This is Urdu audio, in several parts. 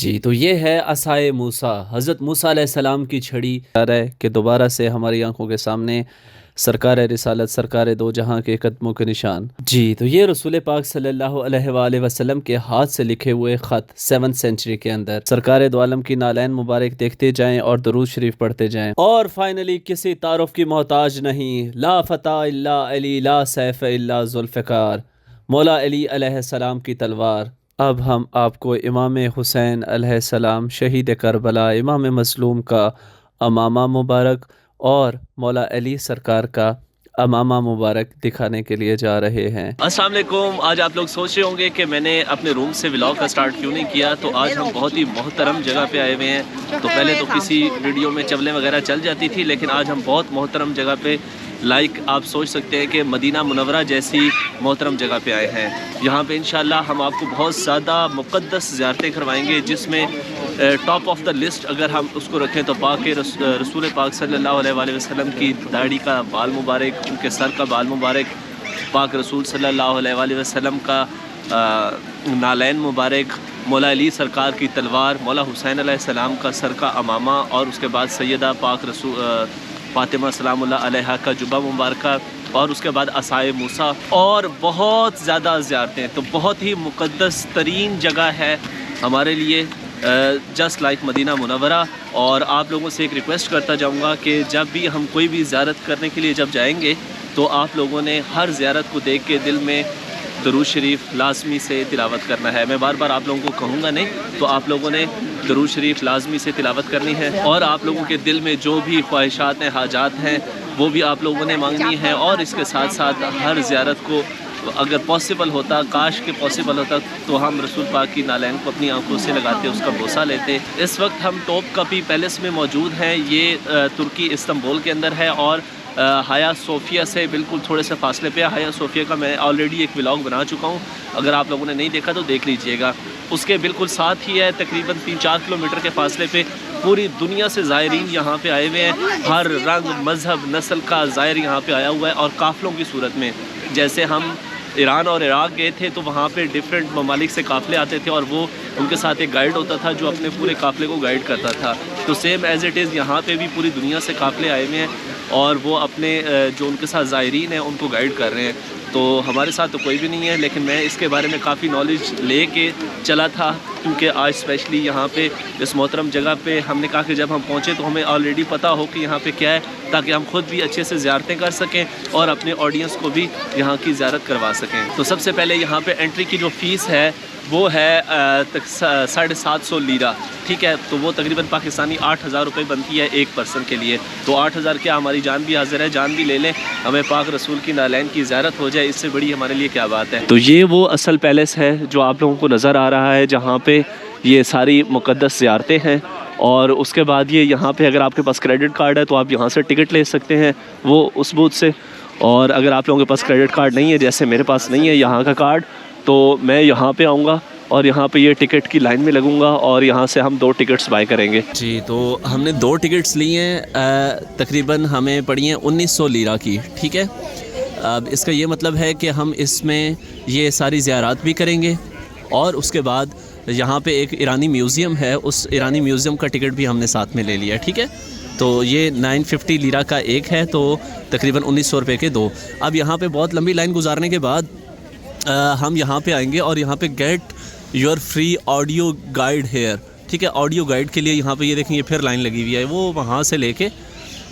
جی، تو یہ ہے عصائے موسیٰ، حضرت موسیٰ علیہ السلام کی چھڑی آ رہا ہے کہ دوبارہ سے ہماری آنکھوں کے سامنے سرکار رسالت، سرکار دو جہاں کے قدموں کے نشان۔ جی، تو یہ رسول پاک صلی اللہ علیہ وآلہ وسلم کے ہاتھ سے لکھے ہوئے خط 7th سینچری کے اندر سرکار دو عالم کی نالین مبارک دیکھتے جائیں اور درود شریف پڑھتے جائیں۔ اور فائنلی کسی تعارف کی محتاج نہیں، لا فتح الا علی، لا سیف الا ذوالفقار، مولا علی علیہ السلام کی تلوار۔ اب ہم آپ کو امام حسین علیہ السلام شہید کربلا، امام مظلوم کا امامہ مبارک اور مولا علی سرکار کا امامہ مبارک دکھانے کے لیے جا رہے ہیں۔ السلام علیکم۔ آج آپ لوگ سوچ رہے ہوں گے کہ میں نے اپنے روم سے ولاگ کا سٹارٹ کیوں نہیں کیا، تو آج ہم بہت ہی محترم جگہ پہ آئے ہوئے ہیں۔ تو پہلے تو کسی ویڈیو میں چولیں وغیرہ چل جاتی تھی، لیکن آج ہم بہت محترم جگہ پہ، لائک آپ سوچ سکتے ہیں کہ مدینہ منورہ جیسی محترم جگہ پہ آئے ہیں۔ یہاں پہ انشاءاللہ ہم آپ کو بہت زیادہ مقدس زیارتیں کروائیں گے، جس میں ٹاپ آف دا لسٹ اگر ہم اس کو رکھیں تو رسول پاک صلی اللہ علیہ وآلہ وسلم کی داڑھی کا بال مبارک، ان کے سر کا بال مبارک، پاک رسول صلی اللہ علیہ وآلہ وسلم کا نالین مبارک، مولا علی سرکار کی تلوار، مولا حسین علیہ السلام کا سر کا امامہ، اور اس کے بعد سیدہ پاک رسول فاطمہ سلام اللہ علیہ کا جبہ مبارکہ، اور اس کے بعد عصائے موسیٰ، اور بہت زیادہ زیارتیں۔ تو بہت ہی مقدس ترین جگہ ہے ہمارے لیے، جسٹ لائک مدینہ منورہ۔ اور آپ لوگوں سے ایک ریکویسٹ کرتا جاؤں گا کہ جب بھی ہم کوئی بھی زیارت کرنے کے لیے جب جائیں گے تو آپ لوگوں نے ہر زیارت کو دیکھ کے دل میں درود شریف لازمی سے تلاوت کرنا ہے۔ میں بار بار آپ لوگوں کو کہوں گا نہیں، تو آپ لوگوں نے درود شریف لازمی سے تلاوت کرنی ہے، اور آپ لوگوں کے دل میں جو بھی خواہشات ہیں، حاجات ہیں، وہ بھی آپ لوگوں نے مانگنی ہے۔ اور اس کے ساتھ ساتھ ہر زیارت کو اگر پاسبل ہوتا، کاش کہ پاسبل ہوتا، تو ہم رسول پاک کی نالین کو اپنی آنکھوں سے لگاتے، اس کا بوسہ لیتے۔ اس وقت ہم ٹاپ کاپی پیلس میں موجود ہیں، یہ ترکی استنبول کے اندر ہے، اور ہایا صوفیہ سے بالکل تھوڑے سے فاصلے پہ ہے۔ ہایا صوفیہ کا میں آلریڈی ایک ولاگ بنا چکا ہوں، اگر آپ لوگوں نے نہیں دیکھا تو دیکھ لیجئے گا۔ اس کے بالکل ساتھ ہی ہے، تقریباً 3-4 کلومیٹر کے فاصلے پہ پوری دنیا سے زائرین یہاں پہ آئے ہوئے ہیں، ہر رنگ، مذہب، نسل کا زائر یہاں پہ آیا ہوا ہے، اور قافلوں کی صورت میں۔ جیسے ہم ایران اور عراق گئے تھے تو وہاں پہ ڈیفرنٹ ممالک سے قافلے آتے تھے، اور وہ ان کے ساتھ ایک گائیڈ ہوتا تھا جو اپنے پورے قافلے کو گائیڈ کرتا تھا۔ تو سیم ایز اٹ از یہاں پہ بھی پوری دنیا سے قافلے آئے ہوئے ہیں، اور وہ اپنے جو ان کے ساتھ زائرین ہیں ان کو گائیڈ کر رہے ہیں۔ تو ہمارے ساتھ تو کوئی بھی نہیں ہے، لیکن میں اس کے بارے میں کافی نالج لے کے چلا تھا، کیونکہ آج اسپیشلی یہاں پہ اس محترم جگہ پہ ہم نے کہا کہ جب ہم پہنچے تو ہمیں آلریڈی پتہ ہو کہ یہاں پہ کیا ہے، تاکہ ہم خود بھی اچھے سے زیارتیں کر سکیں اور اپنے آڈینس کو بھی یہاں کی زیارت کروا سکیں۔ تو سب سے پہلے یہاں پہ انٹری کی جو فیس ہے وہ ہے 750 لیرہ، ٹھیک ہے؟ تو وہ تقریباً پاکستانی 8000 روپے بنتی ہے ایک پرسن کے لیے۔ تو 8000 کیا، ہماری جان بھی حاضر ہے، جان بھی لے لیں، ہمیں پاک رسول کی نالین کی زیارت ہو جائے، اس سے بڑی ہمارے لیے کیا بات ہے۔ تو یہ وہ اصل پیلس ہے جو آپ لوگوں کو نظر آ رہا ہے، جہاں پہ یہ ساری مقدس زیارتیں ہیں۔ اور اس کے بعد یہاں پہ اگر آپ کے پاس کریڈٹ کارڈ ہے تو آپ یہاں سے ٹکٹ لے سکتے ہیں، وہ اس بوتھ سے۔ اور اگر آپ لوگوں کے پاس کریڈٹ کارڈ نہیں ہے، جیسے میرے پاس نہیں ہے یہاں کا کارڈ، تو میں یہاں پہ آؤں گا اور یہاں پہ یہ ٹکٹ کی لائن میں لگوں گا، اور یہاں سے ہم 2 ٹکٹس بائی کریں گے۔ جی، تو ہم نے 2 ٹکٹس لی ہیں، تقریباً ہمیں پڑی ہیں 1900 لیرہ کی، ٹھیک ہے؟ اب اس کا یہ مطلب ہے کہ ہم اس میں یہ ساری زیارات بھی کریں گے، اور اس کے بعد یہاں پہ ایک ایرانی میوزیم ہے، اس ایرانی میوزیم کا ٹکٹ بھی ہم نے ساتھ میں لے لیا، ٹھیک ہے؟ تو یہ 950 لیرہ کا ایک ہے، تو تقریباً 1900 روپے کے 2۔ اب یہاں پہ بہت لمبی لائن گزارنے کے بعد ہم یہاں پہ آئیں گے، اور یہاں پہ get your free audio guide here, ٹھیک ہے؟ آڈیو گائیڈ کے لیے یہاں پہ یہ دیکھیں، یہ پھر لائن لگی ہوئی ہے، وہ وہاں سے لے کے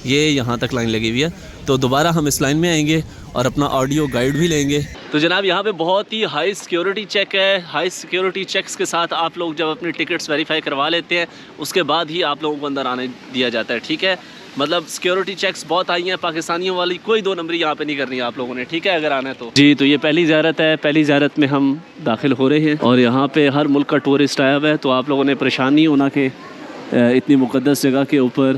یہ یہاں تک لائن لگی ہوئی ہے۔ تو دوبارہ ہم اس لائن میں آئیں گے اور اپنا آڈیو گائیڈ بھی لیں گے۔ تو جناب یہاں پہ بہت ہی ہائی سیکیورٹی چیک ہے، ہائی سیکیورٹی چیکس کے ساتھ آپ لوگ جب اپنے ٹکٹس ویریفائی کروا لیتے ہیں، اس کے بعد ہی آپ لوگوں کو اندر آنے دیا جاتا ہے، ٹھیک ہے؟ مطلب سیکیورٹی چیکس بہت آئی ہیں، پاکستانیوں والی کوئی 2 نمبری یہاں پہ نہیں کرنی ہے آپ لوگوں نے، ٹھیک ہے؟ اگر آنا ہے تو جی۔ تو یہ پہلی زیارت ہے، پہلی زیارت میں ہم داخل ہو رہے ہیں، اور یہاں پہ ہر ملک کا ٹورسٹ آیا ہوا ہے، تو آپ لوگوں نے پریشان نہیں ہونا کہ اتنی مقدس جگہ کے اوپر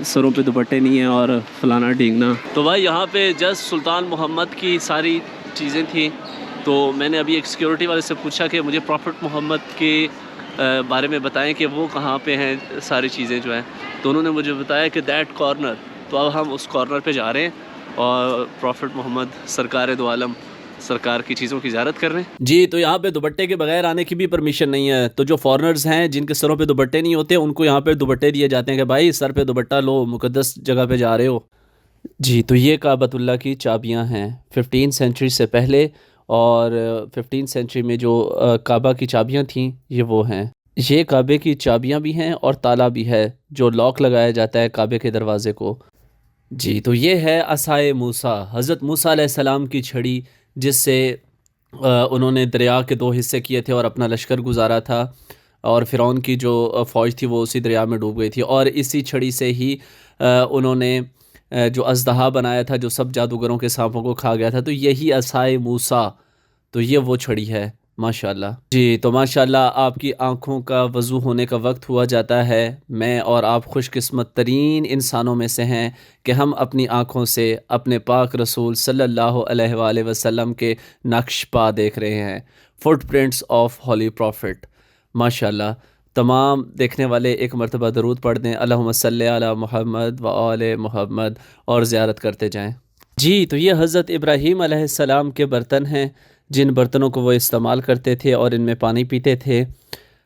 سروں پہ دوپٹے نہیں ہیں اور فلانا ڈھینگنا۔ تو بھائی یہاں پہ جسٹ سلطان محمد کی ساری چیزیں تھیں، تو میں نے ابھی ایک سیکیورٹی والے سے پوچھا کہ مجھے پروفٹ محمد کے بارے میں بتائیں کہ وہ کہاں پہ ہیں ساری چیزیں جو ہیں، تو انہوں نے مجھے بتایا کہ دیٹ کارنر۔ تو اب ہم اس کارنر پہ جا رہے ہیں، اور پروفٹ محمد سرکار دو عالم سرکار کی چیزوں کی زیارت کر رہے ہیں. جی تو یہاں پہ دوپٹے کے بغیر آنے کی بھی پرمیشن نہیں ہے. تو جو فارنرز ہیں جن کے سروں پہ دوپٹے نہیں ہوتے ان کو یہاں پہ دوپٹے دیے جاتے ہیں کہ بھائی سر پہ دوپٹہ لو، مقدس جگہ پہ جا رہے ہو. جی تو یہ کعبۃ اللہ کی چابیاں ہیں 15 سینچری سے پہلے، اور 15 سینچری میں جو کعبہ کی چابیاں تھیں یہ وہ ہیں. یہ کعبے کی چابیاں بھی ہیں اور تالا بھی ہے جو لاک لگایا جاتا ہے کعبے کے دروازے کو. جی تو یہ ہے عصائے موسیٰ، حضرت موسیٰ علیہ السلام کی چھڑی، جس سے انہوں نے دریا کے 2 حصے کیے تھے اور اپنا لشکر گزارا تھا، اور فرعون کی جو فوج تھی وہ اسی دریا میں ڈوب گئی تھی. اور اسی چھڑی سے ہی انہوں نے جو اژدہا بنایا تھا جو سب جادوگروں کے سانپوں کو کھا گیا تھا. تو یہی عصائے موسیٰ، تو یہ وہ چھڑی ہے ماشاءاللہ. جی تو ماشاءاللہ آپ کی آنکھوں کا وضو ہونے کا وقت ہوا جاتا ہے. میں اور آپ خوش قسمت ترین انسانوں میں سے ہیں کہ ہم اپنی آنکھوں سے اپنے پاک رسول صلی اللہ علیہ وآلہ وسلم کے نقش پا دیکھ رہے ہیں، footprints of holy prophet. ماشاءاللہ تمام دیکھنے والے ایک مرتبہ درود پڑھ دیں، اللہم صلی علی محمد و آل محمد، اور زیارت کرتے جائیں. جی تو یہ حضرت ابراہیم علیہ السلام کے برتن ہیں، جن برتنوں کو وہ استعمال کرتے تھے اور ان میں پانی پیتے تھے،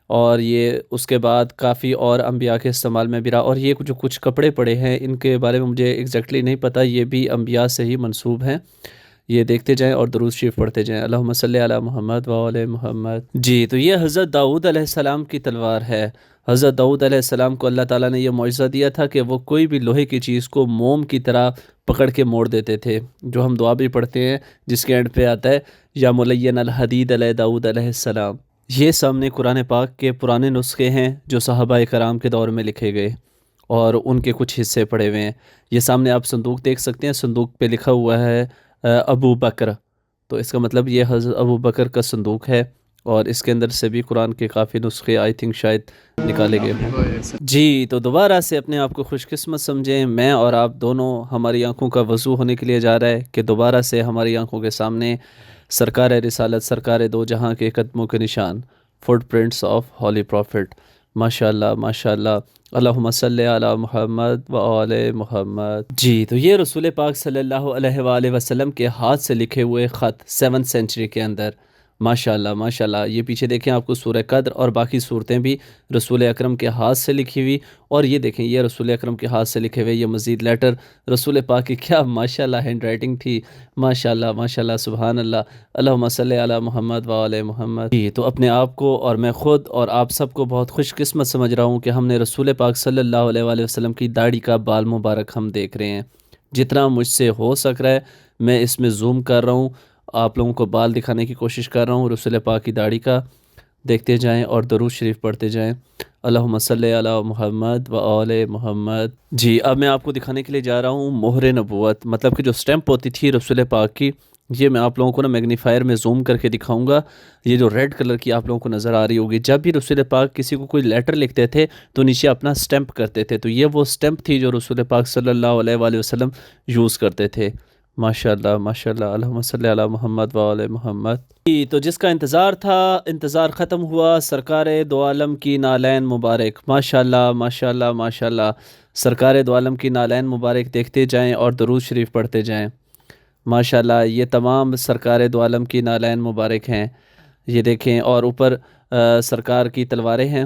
اور یہ اس کے بعد کافی اور انبیاء کے استعمال میں بھی رہا. اور یہ جو کچھ کپڑے پڑے ہیں ان کے بارے میں مجھے ایگزیکٹلی نہیں پتہ، یہ بھی انبیاء سے ہی منسوب ہیں. یہ دیکھتے جائیں اور درود شریف پڑھتے جائیں، اللہم صلی علی محمد و آل محمد. جی تو یہ حضرت داؤد علیہ السلام کی تلوار ہے. حضرت داؤد علیہ السلام کو اللہ تعالیٰ نے یہ معجزہ دیا تھا کہ وہ کوئی بھی لوہے کی چیز کو موم کی طرح پکڑ کے موڑ دیتے تھے، جو ہم دعا بھی پڑھتے ہیں جس کے اینڈ پہ آتا ہے یا ملین الحدید علیہ داؤد علیہ السلام. یہ سامنے قرآن پاک کے پرانے نسخے ہیں جو صحابہ کرام کے دور میں لکھے گئے، اور ان کے کچھ حصے پڑے ہوئے ہیں. یہ سامنے آپ صندوق دیکھ سکتے ہیں، صندوق پہ لکھا ہوا ہے ابو بکر، تو اس کا مطلب یہ حضرت ابو بکر کا صندوق ہے، اور اس کے اندر سے بھی قرآن کے کافی نسخے آئی تھنک شاید نکالے گئے ہیں. جی تو دوبارہ سے اپنے آپ کو خوش قسمت سمجھیں. میں اور آپ دونوں، ہماری آنکھوں کا وضو ہونے کے لیے جا رہا ہے کہ دوبارہ سے ہماری آنکھوں کے سامنے سرکار رسالت، سرکار دو جہاں کے قدموں کے نشان، footprints of holy prophet. ماشاءاللہ ماشاءاللہ، اللہم صلی علی محمد و آل محمد. جی تو یہ رسول پاک صلی اللہ علیہ وآلہ وسلم کے ہاتھ سے لکھے ہوئے خط 7 سینچری کے اندر. ماشاءاللہ ماشاءاللہ، یہ پیچھے دیکھیں آپ کو سورہ قدر اور باقی صورتیں بھی رسول اکرم کے ہاتھ سے لکھی ہوئی. اور یہ دیکھیں یہ رسول اکرم کے ہاتھ سے لکھے ہوئے یہ مزید لیٹر رسول پاک کی، کیا ماشاءاللہ ہینڈ رائٹنگ تھی. ماشاءاللہ ماشاءاللہ، سبحان اللہ، اللہم صلی علی محمد و آل محمد. جی تو اپنے آپ کو اور میں خود اور آپ سب کو بہت خوش قسمت سمجھ رہا ہوں کہ ہم نے رسول پاک صلی اللہ علیہ وآلہ وسلم کی داڑھی کا بال مبارک ہم دیکھ رہے ہیں. جتنا مجھ سے ہو سک رہا ہے میں اس میں زوم کر رہا ہوں، آپ لوگوں کو بال دکھانے کی کوشش کر رہا ہوں. رسول پاک کی داڑھی کا دیکھتے جائیں اور درود شریف پڑھتے جائیں، اللہم صلی علی محمد و آل محمد. جی اب میں آپ کو دکھانے کے لیے جا رہا ہوں مہر نبوت، مطلب کہ جو سٹیمپ ہوتی تھی رسول پاک کی، یہ میں آپ لوگوں کو میگنیفائر میں زوم کر کے دکھاؤں گا. یہ جو ریڈ کلر کی آپ لوگوں کو نظر آ رہی ہوگی، جب بھی رسول پاک کسی کو کوئی لیٹر لکھتے تھے تو نیچے اپنا سٹیمپ کرتے تھے، تو یہ وہ سٹیمپ تھی جو رسول پاک صلی اللہ علیہ وآلہ وسلم یوز کرتے تھے. ماشاءاللہ ماشاءاللہ، اللہم صلی علی محمد و آل محمد. تو جس کا انتظار تھا انتظار ختم ہوا، سرکار دو عالم کی نالین مبارک. ماشاءاللہ ماشاءاللہ ماشاءاللہ، سرکار دو عالم کی نالین مبارک دیکھتے جائیں اور درود شریف پڑھتے جائیں. ماشاءاللہ یہ تمام سرکار دو عالم کی نالین مبارک ہیں، یہ دیکھیں. اور اوپر سرکار کی تلواریں ہیں،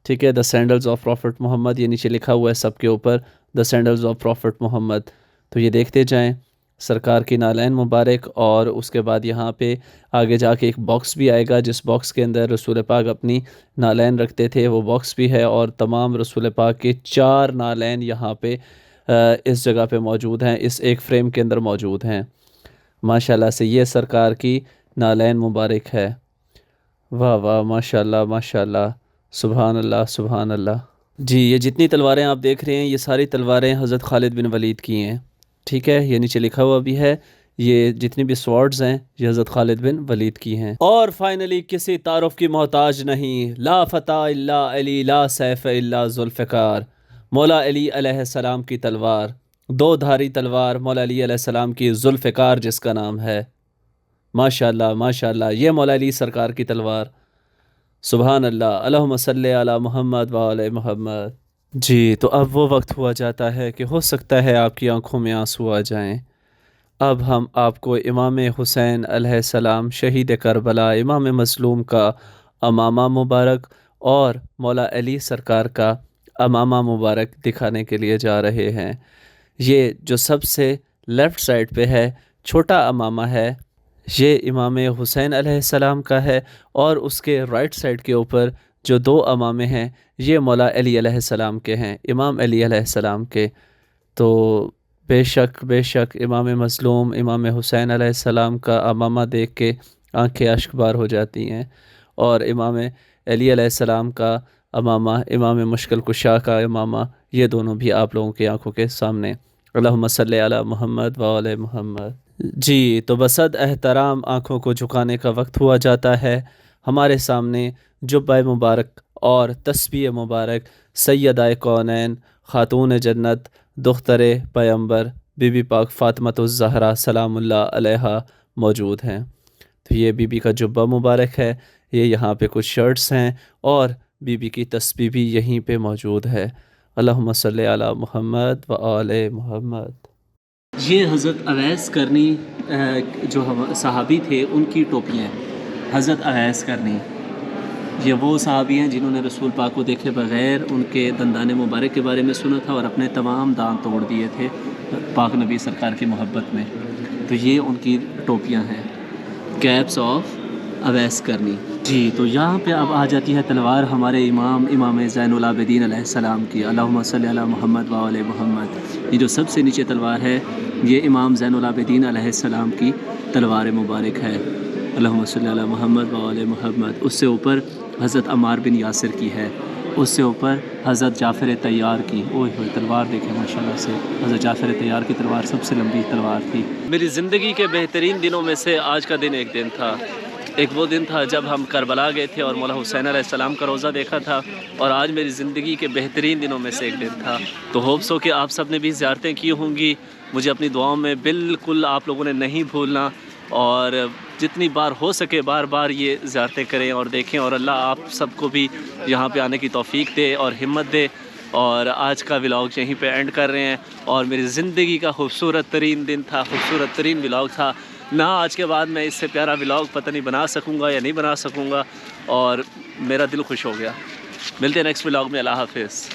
ٹھیک ہے، دا سینڈلز آف پروفٹ محمد، یہ نیچے لکھا ہوا ہے سب کے اوپر، دا سینڈلز آف پروفٹ محمد. تو یہ دیکھتے جائیں سرکار کی نالین مبارک. اور اس کے بعد یہاں پہ آگے جا کے ایک باکس بھی آئے گا جس باکس کے اندر رسول پاک اپنی نالین رکھتے تھے، وہ باکس بھی ہے. اور تمام رسول پاک کے 4 نالین یہاں پہ اس جگہ پہ موجود ہیں، اس ایک فریم کے اندر موجود ہیں. ماشاءاللہ سے یہ سرکار کی نالین مبارک ہے. واہ واہ، ماشاءاللہ ماشاءاللہ، سبحان اللہ سبحان اللہ. جی یہ جتنی تلواریں آپ دیکھ رہے ہیں یہ ساری تلواریں حضرت خالد بن ولید کی ہیں، ٹھیک ہے، یہ نیچے لکھا ہوا بھی ہے. یہ جتنی بھی سوارڈز ہیں یہ حضرت خالد بن ولید کی ہیں. اور فائنلی کسی تعارف کی محتاج نہیں، لا فتح الا علی، لا سیف الا ذوالفقار. مولا علی علیہ السلام کی تلوار، 2 دھاری تلوار، مولا علی علیہ السلام کی، ذوالفقار جس کا نام ہے. ماشاءاللہ ماشاءاللہ، یہ مولا علی سرکار کی تلوار. سبحان اللہ، اللہم صلی علی محمد و آل محمد. جی تو اب وہ وقت ہوا جاتا ہے کہ ہو سکتا ہے آپ کی آنکھوں میں آنسو آ جائیں. اب ہم آپ کو امام حسین علیہ السلام شہید کربلا امام مظلوم کا امامہ مبارک اور مولا علی سرکار کا امامہ مبارک دکھانے کے لیے جا رہے ہیں۔ یہ جو سب سے لیفٹ سائڈ پہ ہے چھوٹا امامہ ہے، یہ امام حسین علیہ السلام کا ہے، اور اس کے رائٹ سائڈ کے اوپر جو دو امامے ہیں یہ مولا علی علیہ السلام کے ہیں، امام علی علیہ السلام کے۔ تو بے شک امام مظلوم امام حسین علیہ السلام کا امامہ دیکھ کے آنکھیں اشک بار ہو جاتی ہیں، اور امام علی علیہ السلام کا امامہ، امام مشکل کشا کا امامہ، یہ دونوں بھی آپ لوگوں کی آنکھوں کے سامنے۔ اللہم صلی علی محمد و آل محمد۔ جی تو بصد احترام آنکھوں کو جھکانے کا وقت ہوا جاتا ہے۔ ہمارے سامنے جبہ مبارک اور تسبیح مبارک سیدہ کونین، خاتون جنت، دختر پیمبر بی بی پاک فاطمۃ الزہرا سلام اللہ علیہا موجود ہیں۔ تو یہ بی بی کا جبہ مبارک ہے، یہ یہاں پہ کچھ شرٹس ہیں، اور بی بی کی تسبیح بھی یہیں پہ موجود ہے۔ اللہم صلی علی محمد و آل محمد۔ یہ حضرت اویس کرنی جو صحابی تھے ان کی ٹوپیاں ہیں۔ حضرت اویس کرنی یہ وہ صحابی ہیں جنہوں نے رسول پاک کو دیکھے بغیر ان کے دندان مبارک کے بارے میں سنا تھا اور اپنے تمام دانت توڑ دیے تھے پاک نبی سرکار کی محبت میں۔ تو یہ ان کی ٹوپیاں ہیں، کیپس آف اویس کرنی۔ جی تو یہاں پہ اب آ جاتی ہے تلوار ہمارے امام زین العابدین علیہ السلام کی، اللہم صلی علی محمد و آل محمد۔ یہ جو سب سے نیچے تلوار ہے یہ امام زین العابدین علیہ السلام کی تلوار مبارک ہے، اللہم صلی علی محمد و آل محمد۔ اس سے اوپر حضرت عمار بن یاسر کی ہے، اس سے اوپر حضرت جعفر طیار کی۔ اوہ ہوئے تلوار دیکھیں ماشاءاللہ سے، حضرت جعفر طیار کی تلوار سب سے لمبی تلوار تھی۔ میری زندگی کے بہترین دنوں میں سے آج کا دن ایک دن تھا۔ ایک وہ دن تھا جب ہم کربلا گئے تھے اور مولا حسین علیہ السلام کا روضہ دیکھا تھا، اور آج میری زندگی کے بہترین دنوں میں سے ایک دن تھا۔ تو ہوپ سو کہ آپ سب نے بھی زیارتیں کی ہوں گی، مجھے اپنی دعاؤں میں بالکل آپ لوگوں نے نہیں بھولنا، اور جتنی بار ہو سکے بار بار یہ زیارتیں کریں اور دیکھیں، اور اللہ آپ سب کو بھی یہاں پہ آنے کی توفیق دے اور ہمت دے۔ اور آج کا ولاگ یہیں پہ اینڈ کر رہے ہیں، اور میری زندگی کا خوبصورت ترین دن تھا، خوبصورت ترین ولاگ تھا۔ نہ آج کے بعد میں اس سے پیارا ولاگ پتہ نہیں بنا سکوں گا یا نہیں بنا سکوں گا، اور میرا دل خوش ہو گیا۔ ملتے ہیں نیکسٹ ولاگ میں، اللہ حافظ۔